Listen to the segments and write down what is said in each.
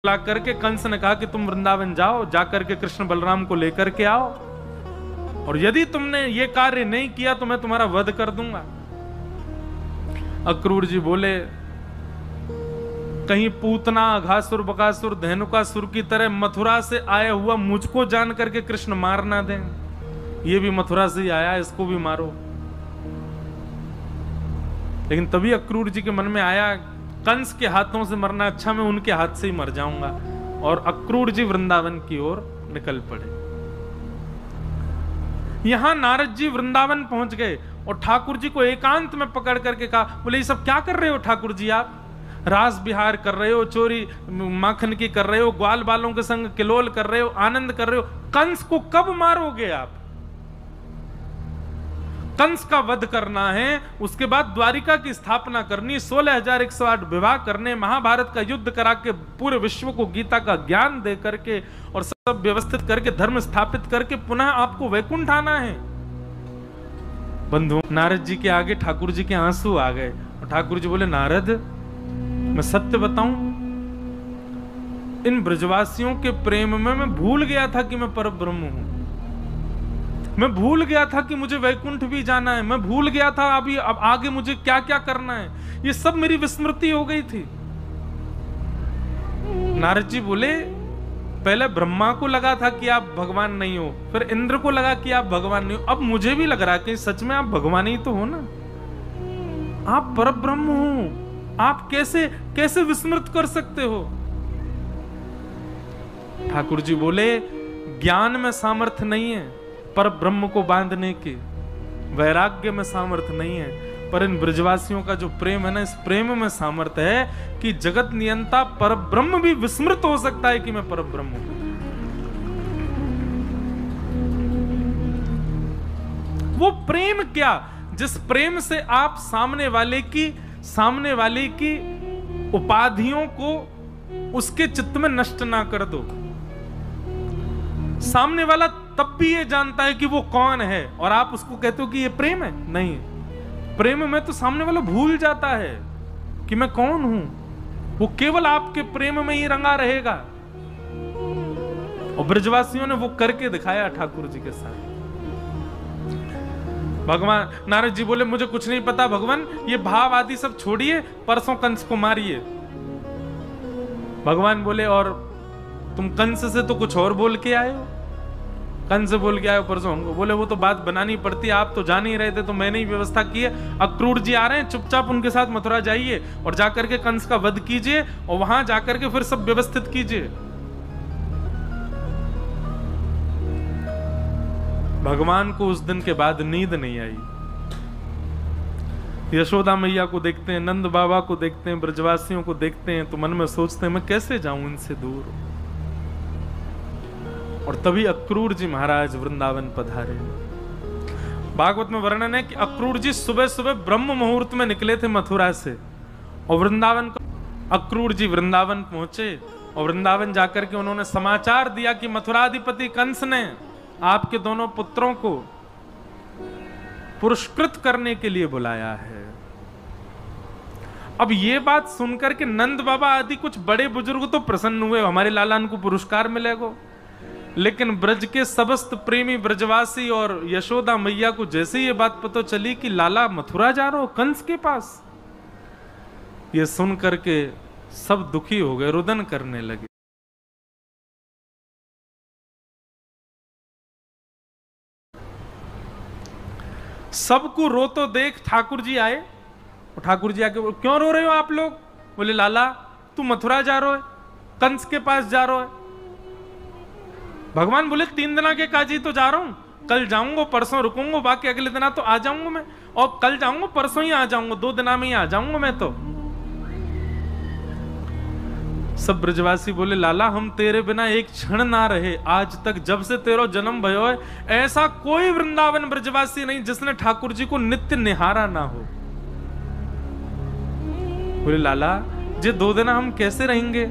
ला करके कंस ने कहा कि तुम वृंदावन जाओ, जाकर के कृष्ण बलराम को लेकर के आओ, और यदि तुमने ये कार्य नहीं किया तो मैं तुम्हारा वध कर दूंगा। अक्रूर जी बोले, कहीं पूतना, अघासुर, बकासुर, धेनुकासुर की तरह मथुरा से आया हुआ मुझको जान करके कृष्ण मार ना दें। ये भी मथुरा से ही आया, इसको भी मारो। लेकिन तभी अक्रूर जी के मन में आया, कंस के हाथों से मरना अच्छा, मैं उनके हाथ से ही मर जाऊंगा। और अक्रूर जी वृंदावन की ओर निकल पड़े। यहां नारद जी वृंदावन पहुंच गए और ठाकुर जी को एकांत में पकड़ करके कहा, बोले ये सब क्या कर रहे हो ठाकुर जी? आप रास विहार कर रहे हो, चोरी माखन की कर रहे हो, ग्वाल बालों के संग किलोल कर रहे हो, आनंद कर रहे हो, कंस को कब मारोगे आप? कंस का वध करना है, उसके बाद द्वारिका की स्थापना करनी, 16,108 विवाह करने, महाभारत का युद्ध करा के पूरे विश्व को गीता का ज्ञान दे करके और सब व्यवस्थित करके धर्म स्थापित करके पुनः आपको वैकुंठ आना है। बंधु, नारद जी के आगे ठाकुर जी के आंसू आ गए और ठाकुर जी बोले, नारद मैं सत्य बताऊं, इन ब्रजवासियों के प्रेम में मैं भूल गया था कि मैं परब्रह्म हूं। मैं भूल गया था कि मुझे वैकुंठ भी जाना है। मैं भूल गया था अभी अब आगे मुझे क्या क्या करना है। ये सब मेरी विस्मृति हो गई थी। नारद जी बोले, पहले ब्रह्मा को लगा था कि आप भगवान नहीं हो, फिर इंद्र को लगा कि आप भगवान नहीं हो, अब मुझे भी लग रहा है कि सच में आप भगवान ही तो हो ना। आप परब्रह्म हो, आप कैसे कैसे विस्मृत कर सकते हो? ठाकुर जी बोले, ज्ञान में सामर्थ्य नहीं है पर ब्रह्म को बांधने के, वैराग्य में सामर्थ्य नहीं है, पर इन ब्रजवासियों का जो प्रेम है ना, इस प्रेम में सामर्थ्य है कि जगत नियंता पर ब्रह्म भी विस्मृत हो सकता है कि मैं पर ब्रह्म हूं। वो प्रेम क्या, जिस प्रेम से आप सामने वाले की उपाधियों को उसके चित्त में नष्ट ना कर दो। सामने वाला तब भी ये जानता है कि वो कौन है और आप उसको कहते हो कि ये प्रेम है। नहीं, प्रेम में तो सामने वाला भूल जाता है कि मैं कौन हूं। वो केवल आपके प्रेम में ही रंगा रहेगा। और ब्रजवासियों ने वो करके दिखाया ठाकुर जी के साथ। भगवान नारद जी बोले, मुझे कुछ नहीं पता भगवान, ये भाव आदि सब छोड़िए, परसों कंस को मारिए। भगवान बोले, और तुम कंस से तो कुछ और बोल के आए हो, कंस से बोल के आए हो परसों हमको। बोले, वो तो बात बनानी पड़ती है, आप तो जान ही रहे थे तो मैंने ही व्यवस्था की है। अक्रूर जी आ रहे हैं, चुपचाप उनके साथ मथुरा जाइए और जाकर के कंस का वध कीजिए और वहां जाकर के फिर सब व्यवस्थित कीजिए। भगवान को उस दिन के बाद नींद नहीं आई। यशोदा मैया को देखते हैं, नंद बाबा को देखते हैं, ब्रजवासियों को देखते हैं तो मन में सोचते हैं मैं कैसे जाऊं इनसे दूर। और तभी अक्रूर जी महाराज वृंदावन पधारे। भागवत में वर्णन है कि अक्रूर जी सुबह सुबह ब्रह्म मुहूर्त में निकले थे मथुरा से और वृंदावन को अक्रूर जी वृंदावन पहुंचे और वृंदावन जाकर के उन्होंने समाचार दिया कि मथुराधिपति कंस ने आपके दोनों पुत्रों को पुरस्कृत करने के लिए बुलाया है। अब ये बात सुनकर के नंद बाबा आदि कुछ बड़े बुजुर्ग तो प्रसन्न हुए, हमारे लाला को पुरस्कार मिलेगा। लेकिन ब्रज के समस्त प्रेमी ब्रजवासी और यशोदा मैया को जैसे ये बात पता चली कि लाला मथुरा जा रहे हो कंस के पास, ये सुन करके सब दुखी हो गए, रुदन करने लगे। सबको रो तो देख ठाकुर जी आए और ठाकुर जी आके, क्यों रो रहे हो आप लोग? बोले, लाला तू मथुरा जा रहे हो, कंस के पास जा रहे हो। भगवान बोले, 3 दिन के काजी तो जा रहा हूं, कल जाऊंगा, परसों रुकूंगा, बाकी अगले दिन तो आ जाऊंगा मैं, और कल जाऊंगा परसों ही आ जाऊंगा, 2 दिन में ही आ जाऊंगा मैं तो। सब ब्रजवासी बोले, लाला हम तेरे बिना एक क्षण ना रहे आज तक, जब से तेरा जन्म भयो है ऐसा कोई वृंदावन ब्रजवासी नहीं जिसने ठाकुर जी को नित्य निहारा ना हो। बोले, लाला जे 2 दिन हम कैसे रहेंगे?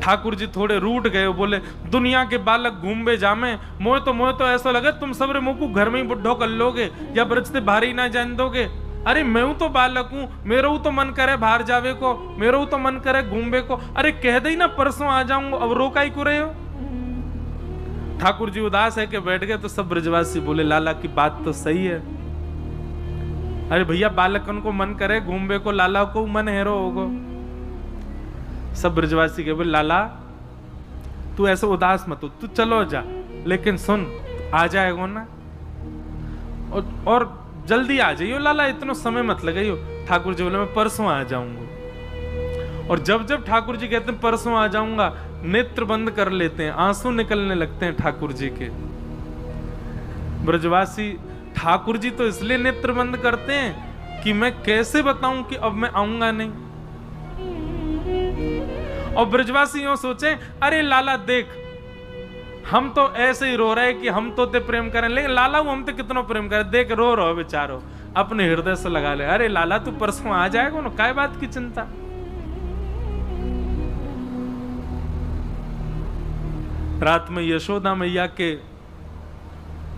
ठाकुर जी थोड़े रूठ गए, बोले, दुनिया के बालक घूमे जामे, मोह तो ऐसा लगे तुम सबरे मुंह को घर में ही बुढ़ो कर लोगे या ब्रज से बाहर ही ना जान दोगे। अरे मैं तो बालक हूं, मेरा तो मन करे बाहर जावे को, मेरा तो मन करे घूमवे को। अरे कह दे ना परसों आ जाऊंगा, अब रोका ही को रहे हो। ठाकुर जी उदास है कि बैठ गए। तो सब ब्रजवासी बोले लाला की बात तो सही है। अरे भैया बालकन को मन करे घूमवे को, लाला को मन हेरो होगो। सब ब्रजवासी के बोले लाला तू ऐसे उदास मत हो, तू चलो जा, लेकिन सुन आ जाएगो ना, और जल्दी आ जाइयो लाला, इतना समय मत लगाइयो। ठाकुर जी बोले मैं परसों आ जाऊंगा। और जब जब ठाकुर जी कहते हैं परसों आ जाऊंगा, नेत्र बंद कर लेते हैं, आंसू निकलने लगते हैं ठाकुर जी के। ब्रजवासी ठाकुर जी तो इसलिए नेत्र बंद करते हैं कि मैं कैसे बताऊं कि अब मैं आऊंगा नहीं। और ब्रजवासी यूं सोचे अरे लाला देख हम तो ऐसे ही रो रहे कि हम तो ते प्रेम करें, लेकिन लाला हम तो कितना प्रेम करें, देख रो रहो बेचारो, अपने हृदय से लगा ले। अरे लाला तू परसों आ जाएगा ना, काय बात की चिंता। रात में यशोदा मैया के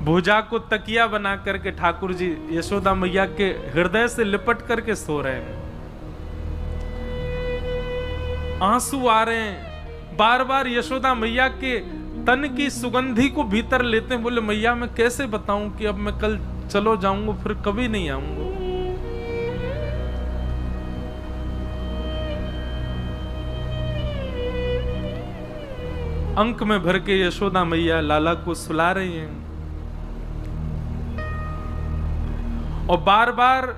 भुजा को तकिया बना करके ठाकुर जी यशोदा मैया के हृदय से लिपट करके सो रहे हैं। आंसू आ रहे हैं, बार बार यशोदा मैया के तन की सुगंधी को भीतर लेते हैं। बोले मैया मैं कैसे बताऊं कि अब मैं कल चलो जाऊंगा फिर कभी नहीं आऊंगा। अंक में भर के यशोदा मैया लाला को सुला रही हैं और बार बार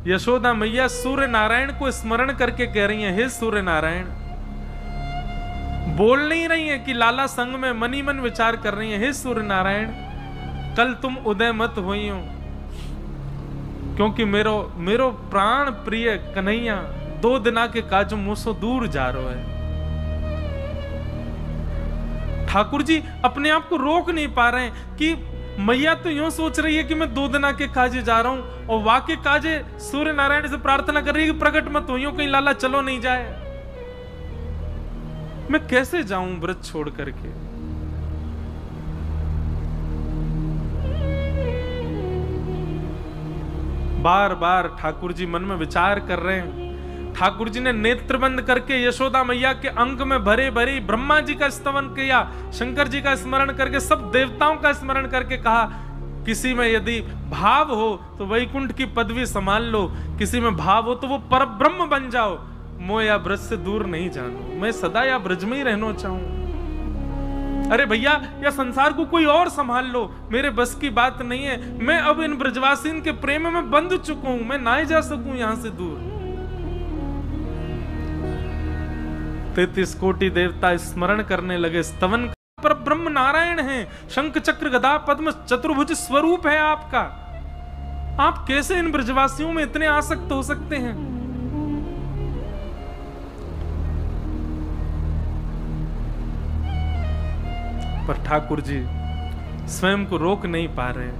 यशोदा मैया सूर्य नारायण को स्मरण करके कह रही हैं, हे सूर्य नारायण। बोल नहीं रही हैं कि लाला संग में मनी मन विचार कर रही हैं, हे सूर्य नारायण कल तुम उदय मत हुई हो, क्योंकि मेरो प्राण प्रिय कन्हैया 2 दिना के काज मुझसे दूर जा रहा है। ठाकुर जी अपने आप को रोक नहीं पा रहे हैं कि मैया तो यूं सोच रही है कि मैं 2 दिना के काजे जा रहा हूं, और वाके काजे सूर्य नारायण से प्रार्थना कर रही है कि प्रकट मत हो, कहीं लाला चलो नहीं जाए। मैं कैसे जाऊं व्रत छोड़ करके। बार बार ठाकुर जी मन में विचार कर रहे हैं। ठाकुर जी ने नेत्र बंद करके यशोदा मैया के अंक में भरे भरे ब्रह्मा जी का स्तवन किया, शंकर जी का स्मरण करके सब देवताओं का स्मरण करके कहा किसी में यदि भाव हो तो वैकुंठ की पदवी संभाल लो, किसी में भाव हो तो वो पर ब्रह्म बन जाओ, मोह या ब्रज से दूर नहीं जानो, मैं सदा या ब्रज में ही रहना चाहूं। अरे भैया या संसार को कोई और संभाल लो, मेरे बस की बात नहीं है, मैं अब इन ब्रजवासीन के प्रेम में बंध चुका हूं, मैं ना ही जा सकूं यहां से दूर। 33 कोटि देवता स्मरण करने लगे, स्तवन पर ब्रह्म नारायण हैं, शंख चक्र गदा पद्म चतुर्भुज स्वरूप है आपका, आप कैसे इन ब्रजवासियों में इतने आसक्त हो सकते हैं। पर ठाकुर जी स्वयं को रोक नहीं पा रहे।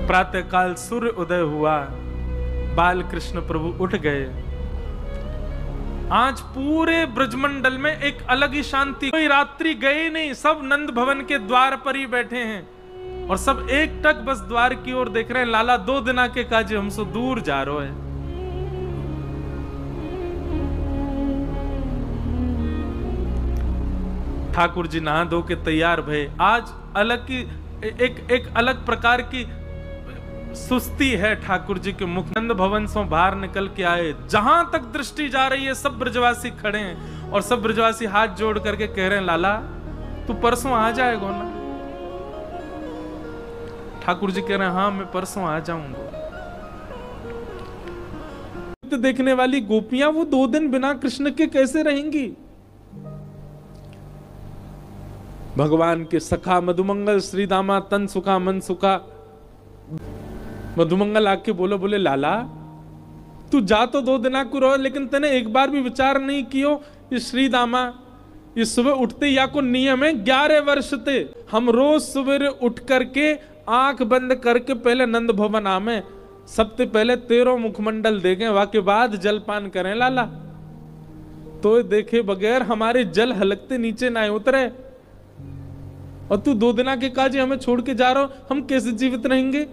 प्रातःकाल सूर्य उदय हुआ, बाल कृष्ण प्रभु उठ गए। आज पूरे ब्रजमंडल में एक अलग ही शांति, कोई रात्रि गए नहीं, सब नंद भवन के द्वार पर ही बैठे हैं और सब एक टक बस द्वार की ओर देख रहे हैं। लाला 2 दिना के काजे हमसे दूर जा रहे हैं। ठाकुर जी नहा धो के तैयार भये। आज अलग की एक अलग प्रकार की सुस्ती है ठाकुर जी के मुख। नंद भवन से बाहर निकल के आए, जहां तक दृष्टि जा रही है सब ब्रजवासी खड़े हैं और सब ब्रजवासी हाथ जोड़ करके कह रहे हैं लाला तू परसों आ जाएगा ना। ठाकुर जी कह रहे हैं हाँ मैं परसों आ जाऊंगा। देखने वाली गोपियां वो 2 दिन बिना कृष्ण के कैसे रहेंगी। भगवान के सखा मधुमंगल श्री दामा तन सुखा मन सुखा। मधुमंगल आके बोले लाला तू जा तो 2 दिना को रहो, लेकिन तने एक बार भी विचार नहीं कियो ये श्री दामा ये सुबह उठते या को नियम है 11 वर्ष थे हम रोज सवेरे उठ करके आंख बंद करके पहले नंद भवन आमे, सबसे पहले 13 मुखमंडल देखें, वाके बाद जलपान करें लाला, तो देखे बगैर हमारे जल हलकते नीचे ना उतरे। और तू 2 दिना के काजे हमें छोड़ के जा रहा हो, हम कैसे जीवित रहेंगे।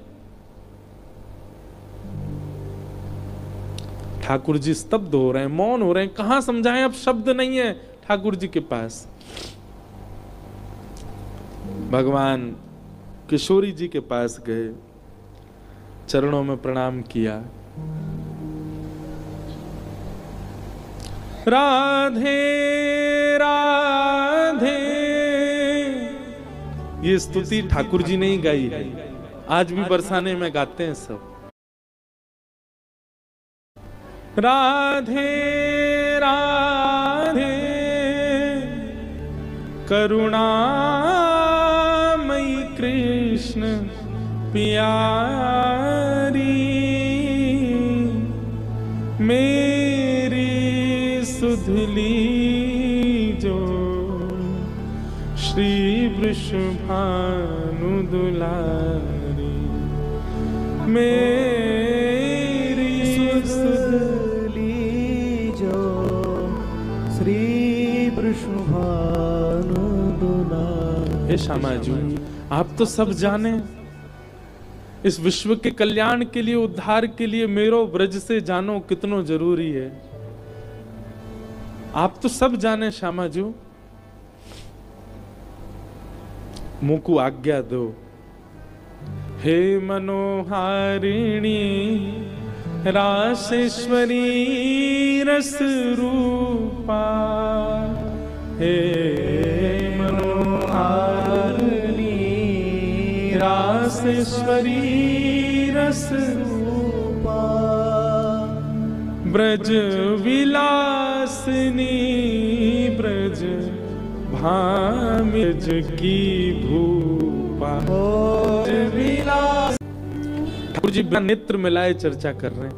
ठाकुर जी स्तब्ध हो रहे हैं, मौन हो रहे हैं, कहां समझाएं, अब शब्द नहीं है ठाकुर जी के पास। भगवान किशोरी जी के पास गए, चरणों में प्रणाम किया। राधे राधे, ये स्तुति ठाकुर जी ने ही गाई है, आज भी बरसाने में गाते हैं सब। राधे राधे करुणामयी कृष्ण प्यारी, मेरी सुधली जो श्री वृषभानु दुलारी, मेरी सुधली जो श्री वृषभानु दुलारी। हे श्यामा जी, आप तो सब जाने, इस विश्व के कल्याण के लिए, उद्धार के लिए मेरो ब्रज से जानो कितनो जरूरी है। आप तो सब जाने श्यामा जी, मुझको आज्ञा दो। हे मनोहारिणी रासेश्वरी रस रूपा, हे मनोहारिणी रासेश्वरी रस रूपा, ब्रज विलासिनी ब्रज भामिज की भूपा। ठाकुर जी बिना नेत्र मिलाए चर्चा कर रहे हैं।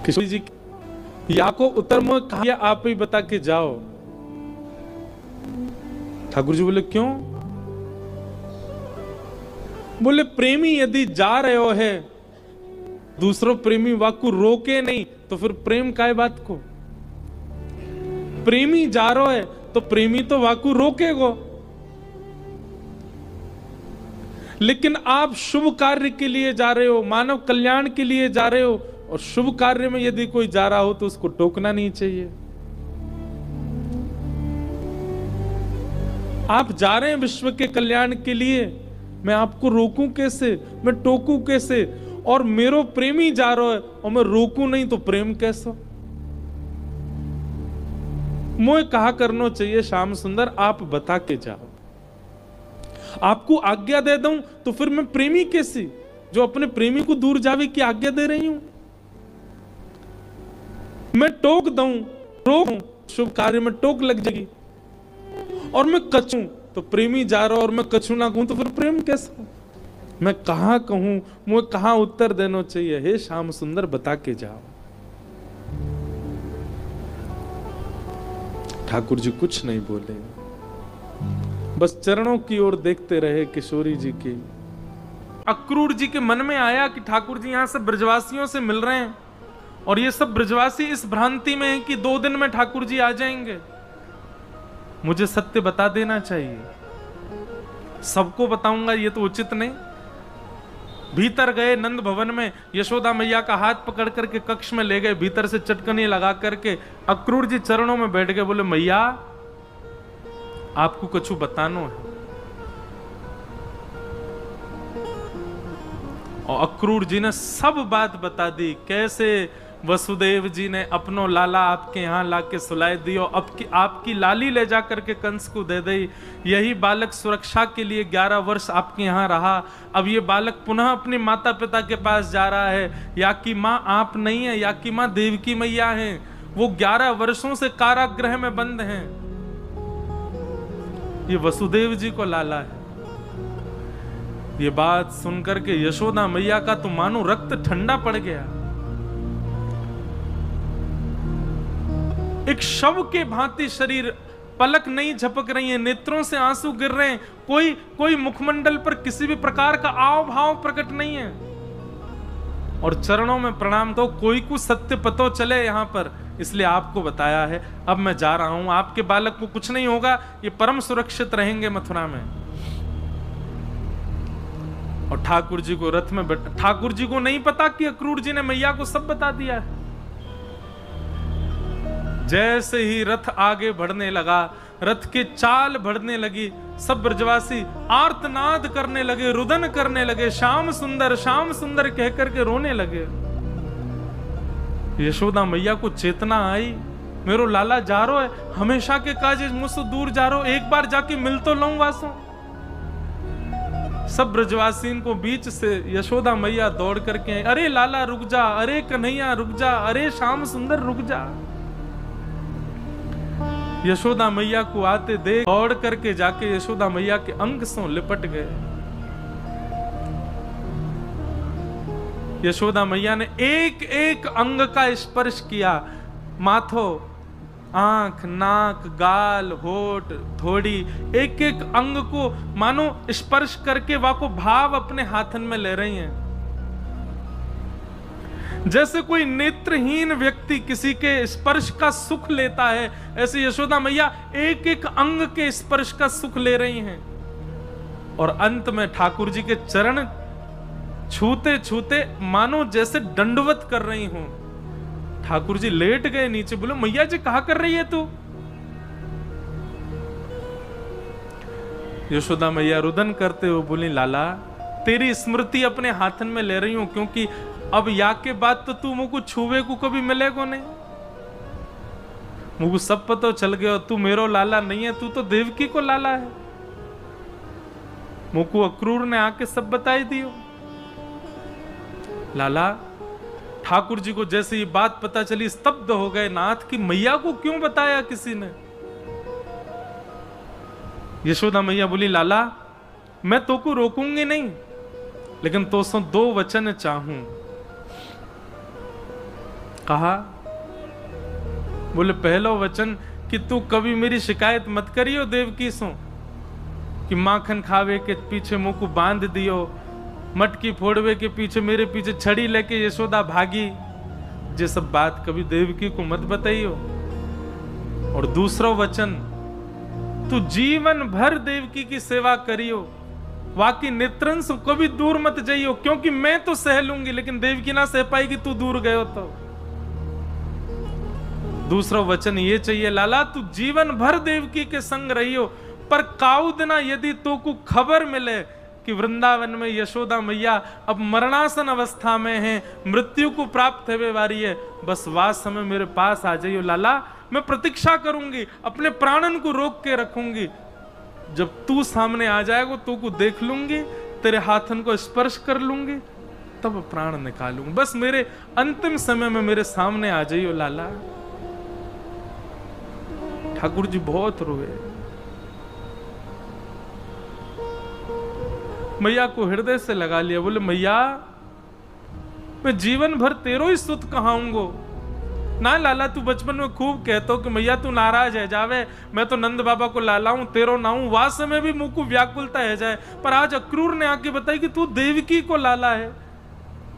किशोरी जी या को उत्तर में कहा, आप ही बता के जाओ। ठाकुर जी बोले क्यों? बोले प्रेमी यदि जा रहे हो है, दूसरों प्रेमी वाकु रोके नहीं तो फिर प्रेम काय बात को। प्रेमी जा रहा है तो प्रेमी तो वाकु रोकेगो, लेकिन आप शुभ कार्य के लिए जा रहे हो, मानव कल्याण के लिए जा रहे हो, और शुभ कार्य में यदि कोई जा रहा हो तो उसको टोकना नहीं चाहिए। आप जा रहे हैं विश्व के कल्याण के लिए, मैं आपको रोकूं कैसे, मैं टोकूं कैसे? और मेरो प्रेमी जा रहा है और मैं रोकूं नहीं तो प्रेम कैसा? मुझे कहा करना चाहिए श्याम सुंदर, आप बता के जाओ। आपको आज्ञा दे दूं तो फिर मैं प्रेमी कैसी, जो अपने प्रेमी को दूर जावे की आज्ञा दे रही हूं? मैं टोक दूं, रोक शुभ कार्य में टोक लग जाएगी, और मैं कछूं तो प्रेमी जा रहा और मैं कछू ना कहूं तो फिर प्रेम कैसा? मैं कहां कहूं, मुझे कहां उत्तर देना चाहिए? हे श्याम सुंदर बता के जाओ। ठाकुर जी कुछ नहीं बोले, बस चरणों की ओर देखते रहे किशोरी जी की। अक्रूर जी के मन में आया कि ठाकुर जी यहां से ब्रजवासियों से मिल रहे हैं, और ये सब ब्रजवासी इस भ्रांति में है कि 2 दिन में ठाकुर जी आ जाएंगे। मुझे सत्य बता देना चाहिए, सबको बताऊंगा ये तो उचित नहीं। भीतर गए नंद भवन में, यशोदा मैया का हाथ पकड़ करके कक्ष में ले गए, भीतर से चटकनी लगा करके अक्रूर जी चरणों में बैठ गए। बोले मैया आपको कुछ बतानो है। और अक्रूर जी ने सब बात बता दी, कैसे वसुदेव जी ने अपनो लाला आपके यहाँ लाके सुलाए दियो, आपकी लाली ले जा करके कंस को दे दी। यही बालक सुरक्षा के लिए 11 वर्ष आपके यहाँ रहा, अब ये बालक पुनः अपने माता पिता के पास जा रहा है। या की माँ आप नहीं है, या की माँ देवकी मैया है, वो 11 वर्षों से कारागृह में बंद हैं। ये वसुदेव जी को लाला है। ये बात सुनकर के यशोदा मैया का तो मानो रक्त ठंडा पड़ गया। एक शव के भांति शरीर, पलक नहीं झपक रही है, नेत्रों से आंसू गिर रहे हैं, कोई मुखमंडल पर किसी भी प्रकार का आव भाव प्रकट नहीं है। और चरणों में प्रणाम दो, कोई को सत्य पतो चले यहां पर, इसलिए आपको बताया है। अब मैं जा रहा हूं, आपके बालक को कुछ नहीं होगा, ये परम सुरक्षित रहेंगे मथुरा में। और ठाकुर जी को रथ में बैठा, ठाकुर जी को नहीं पता कि अक्रूर जी ने मैया को सब बता दिया है। जैसे ही रथ आगे बढ़ने लगा, रथ के चाल बढ़ने लगी, सब ब्रजवासी आर्तनाद करने लगे, रुदन करने लगे, श्याम सुंदर कह करके रोने लगे। यशोदा मैया को चेतना आई, मेरो लाला जा रो है, हमेशा के काज मुझसे दूर जा रो, एक बार जाके मिल तो लऊं वासो। सब ब्रजवासीन को बीच से यशोदा मैया दौड़ करके आई, अरे लाला रुक जा, अरे कन्हैया रुक जा, अरे श्याम सुंदर रुक जा। यशोदा मैया को आते देख दौड़ करके जाके यशोदा मैया के अंग से लिपट गए। यशोदा मैया ने एक एक अंग का स्पर्श किया, माथो, आंख, नाक, गाल, होठ, थोड़ी, एक एक अंग को मानो स्पर्श करके वाको भाव अपने हाथन में ले रही हैं। जैसे कोई नेत्रहीन व्यक्ति किसी के स्पर्श का सुख लेता है, ऐसे यशोदा मैया एक एक अंग के स्पर्श का सुख ले रही हैं। और अंत में ठाकुर जी के चरण छूते छूते मानो जैसे दंडवत कर रही हूं। ठाकुर जी लेट गए नीचे, बोले मैया जी कहा कर रही है तू? यशोदा मैया रुदन करते हुए बोली, लाला तेरी स्मृति अपने हाथन में ले रही हूं, क्योंकि अब या के बाद तो तू मुझको छुवे को कभी मिलेगो नहीं। मुझको सब पता चल गया, तू मेरो लाला नहीं है, तू तो देवकी को लाला है। मुझको अक्रूर ने आके सब बताई दियो। लाला ठाकुर जी को जैसे ये बात पता चली स्तब्ध हो गए, नाथ की मैया को क्यों बताया किसी ने? यशोदा मैया बोली, लाला मैं तो को रोकूंगी नहीं, लेकिन तो सो 2 वचन चाहूं। कहा, बोले पहला वचन कि तू कभी मेरी शिकायत मत करियो देवकी सो, कि माखन खावे के पीछे मुंह को बांध दियो, मटकी फोड़वे के पीछे मेरे पीछे छड़ी लेके यशोदा भागी, ये सब बात कभी देवकी को मत बताइयो। और दूसरा वचन, तू जीवन भर देवकी की सेवा करियो, वाकी नेत्रन से कभी दूर मत जाइयो, क्योंकि मैं तो सह लूंगी लेकिन देवकी ना सह पाएगी तू दूर गयो तो। दूसरा वचन ये चाहिए, लाला तू जीवन भर देवकी के संग रहियो, पर काउ दिना यदि तो को खबर मिले कि वृंदावन में यशोदा मैया अब मरणासन अवस्था में है, मृत्यु को प्राप्त होने वाली है, बस वास समय मेरे पास आ जाइयो लाला, मैं प्रतीक्षा करूंगी, अपने प्राणन को रोक के रखूंगी। जब तू सामने आ जाएगा तू को देख लूंगी, तेरे हाथन को स्पर्श कर लूंगी, तब प्राण निकालूंगी। बस मेरे अंतिम समय में मेरे सामने आ जाइयो लाला। ठाकुर जी बहुत रोए। मैया को हृदय से लगा लिया, बोले मैया मैं जीवन भर तेरो ही सुत कहाऊंगो ना। लाला तू बचपन में खूब कहतो कि मैया तू नाराज है जावे, मैं तो नंद बाबा को लाला हूं, तेरो ना हूं, वास में भी मुंह को व्याकुलता है जाए, पर आज अक्रूर ने आके बताई कि तू देवकी को लाला है।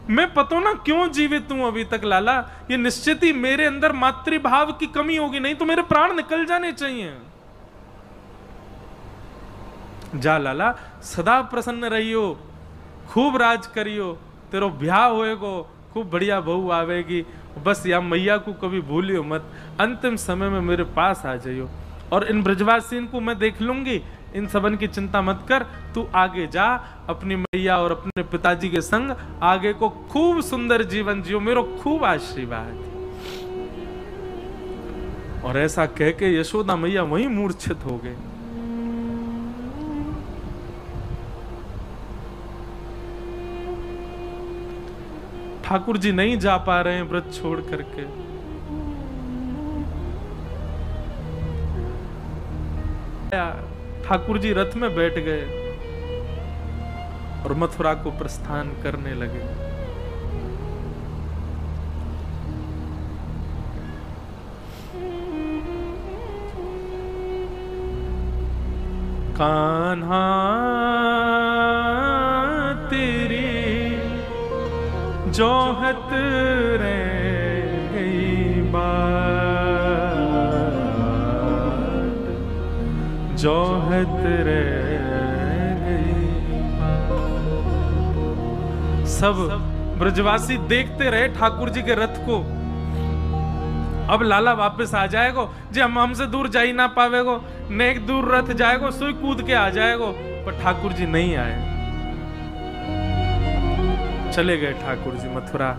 मैं पतो ना क्यों जीवित हूं अभी तक लाला, ये निश्चित ही मेरे अंदर मातृभाव की कमी होगी, नहीं तो मेरे प्राण निकल जाने चाहिए। जा लाला सदा प्रसन्न रहियो, खूब राज करियो, तेरो ब्याह होएगो, खूब बढ़िया बहू आवेगी, बस या मैया को कभी भूलियो मत, अंतिम समय में मेरे पास आ जाइयो, और इन ब्रजवासियों को मैं देख लूंगी, इन सबन की चिंता मत कर, तू आगे जा अपनी मैया और अपने पिताजी के संग आगे को खूब सुंदर जीवन जियो, मेरो खूब आशीर्वाद। और ऐसा कह के यशोदा मैया वहीं मूर्छित हो गए। ठाकुर जी नहीं जा पा रहे हैं व्रत छोड़ करके। ठाकुर जी रथ में बैठ गए और मथुरा को प्रस्थान करने लगे। कान्हा तेरी जोहत रह गई बात, जोहत रह गई बात। सब ब्रजवासी देखते रहे ठाकुर जी के रथ को। अब लाला वापस आ जाएगो, जे हम हमसे दूर जा ही ना पावेगो, नेक दूर रथ जाएगो, सोई कूद के आ जाएगो। पर ठाकुर जी नहीं आए, चले गए ठाकुर जी मथुरा।